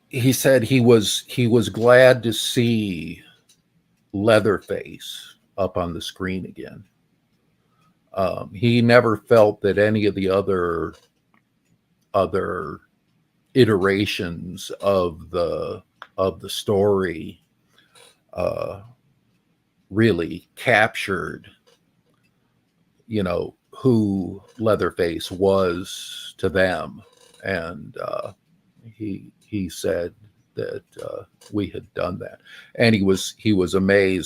he said he was glad to see Leatherface up on the screen again. He never felt that any of the other iterations of the story really captured, who Leatherface was to them, and he said that we had done that, and he was amazed